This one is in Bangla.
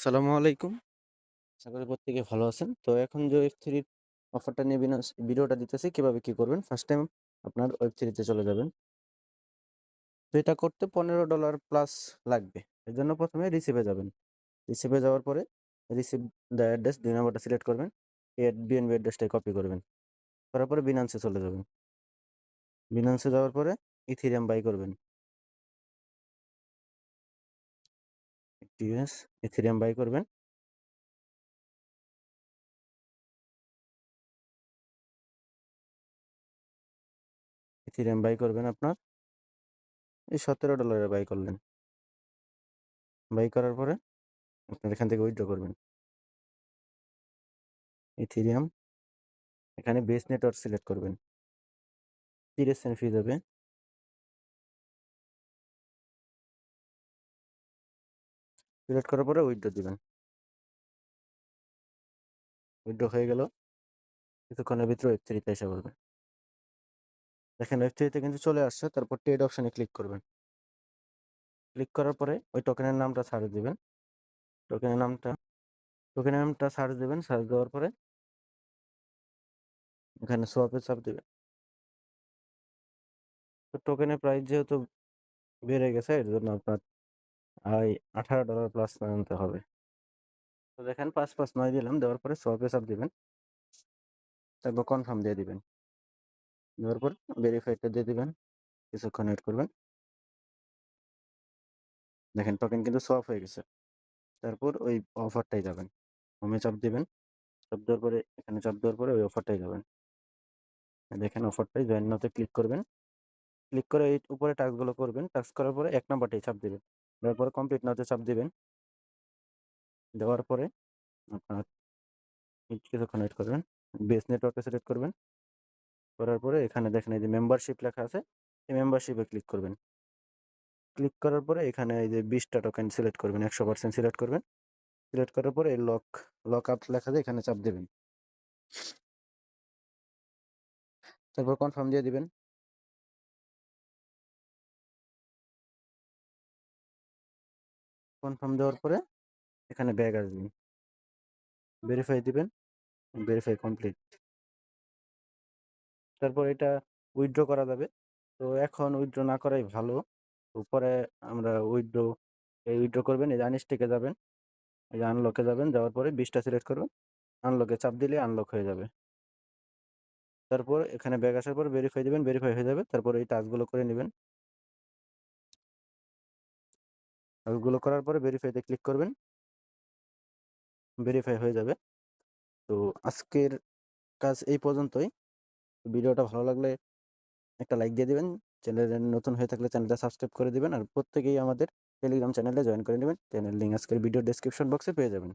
আসসালামু আলাইকুম। আশা করি প্রত্যেকে ভালো আছেন। তো এখন যে ওয়েব3 অফারটা নিয়ে ভিডিওটা দিতেছি কিভাবে কি করবেন। ফার্স্ট টাইম আপনার ওয়েব3 তে চলে যাবেন। তো এটা করতে $15 প্লাস লাগবে। এর জন্য ১ম এ রিসিভে যাবেন। রিসিভে যাওয়ার পরে রিসিভ দ্য অ্যাড্রেস ২ নাম্বারটা সিলেক্ট করবেন। এই বিএনবি অ্যাড্রেসটাই কপি করবেন। করার পরে বিনান্সে চলে যাবেন। বিনান্সে যাওয়ার পরে ইথেরিয়াম বাই করবেন। টিএস ইথেরিয়াম বাই করবেন। ইথেরিয়াম বাই করবেন আপনার এই $17 বাই করলেন। বাই করার পরে আপনার এখান থেকে উইথড্র করবেন। ইথেরিয়াম এখানে বেস নেটওয়ার্ক সিলেক্ট করবেন। 30 সেন্ট ফি যাবে। সিলেক্ট করার পরে উইথড্র দিবেন। উইথড্র হয়ে গেল। কিছুক্ষণের ভিতরে ওয়েব3 তে এসে পড়বে। দেখেন ওয়েব3 তে কিন্তু চলে আসছে। তারপর ট্রেড অপশনে ক্লিক করবেন। ক্লিক করার পরে ওই টোকেনের নামটা সার্চ দিবেন। টোকেনের নামটা সার্চ দিবেন। সার্চ দেওয়ার পরে এখানে সোয়াপে চাপ দিবেন। তো টোকেনের প্রাইস যেহেতু বেড়ে গেছে এর জন্য আপনার $18 প্লাস আনতে হবে। তো দেখেন 559 দিলাম। দেওয়ার পরে সোয়াপে চাপ দিবেন। তারপর কনফার্ম দিয়ে দিবেন। দেওয়ার পর ভেরিফাইডটা দিয়ে দিবেন। কিছুক্ষণ ওয়েট করবেন। দেখেন টোকেন কিন্তু সোয়াপ হয়ে গেছে। তারপর ওই অফারটাই যাবেন। হোমে চাপ দিবেন। চাপ দেওয়ার পরে এখানে চাপ দেওয়ার পরে ওই অফারটাই যাবেন। দেখেন অফারটাই জয়েন নাওতে ক্লিক করবেন। ক্লিক করে এই উপরে টাস্কগুলো করবেন। টাস্ক করার পরে ১ নাম্বারটাই চাপ দিবেন। দেওয়ার পরে কমপ্লিট নাওতে চাপ দিবেন। দেওয়ার পরে আপনার কিছুক্ষণ ওয়েট করবেন। বেস নেটওয়ার্কে সিলেক্ট করবেন। করার পরে এখানে দেখেন এই যে মেম্বারশিপ লেখা আছে। এই মেম্বারশিপে ক্লিক করবেন। ক্লিক করার পরে এখানে এই যে ২০ টা টোকেন সিলেক্ট করবেন। ১০০% সিলেক্ট করবেন। সিলেক্ট করার পরে এই লক আপ লেখা আছে এখানে চাপ দিবেন। তারপর কনফার্ম দিয়ে দিবেন। কনফার্ম দেওয়ার পরে এখানে ব্যাক আসবেন। ভেরিফাই দিবেন। Verify complete. তারপর এটা উইথড্র করা যাবে। তো এখন উইথড্র না করাই ভালো। তো পরে আমরা উইথড্র করবেন। এই যে আনস্টিকে যাবেন। এই যে আনলকে যাবেন। যাওয়ার পরে ২০ টা সিলেক্ট করবেন। আনলকে চাপ দিলে আনলক হয়ে যাবে। তারপর এখানে ব্যাক আসার পর ভেরিফাই দিবেন। ভেরিফাই হয়ে যাবে। তারপর এই টাস্কগুলো করে নিবেন। টাস্কগুলো করার পরে ভেরিফাইতে ক্লিক করবেন। ভেরিফাই হয়ে যাবে। তো আজকের কাজ এই পর্যন্তই। ভিডিওটা ভালো লাগলে একটা লাইক দিয়ে দিবেন। চ্যানেলে নতুন হয়ে থাকলে চ্যানেলটা সাবস্ক্রাইব করে দিবেন। আর প্রত্যেকেই আমাদের টেলিগ্রাম চ্যানেলে জয়েন করে নিবেন। চ্যানেল লিঙ্ক আজকের ভিডিও ডেসক্রিপশন বক্সে পেয়ে যাবেন।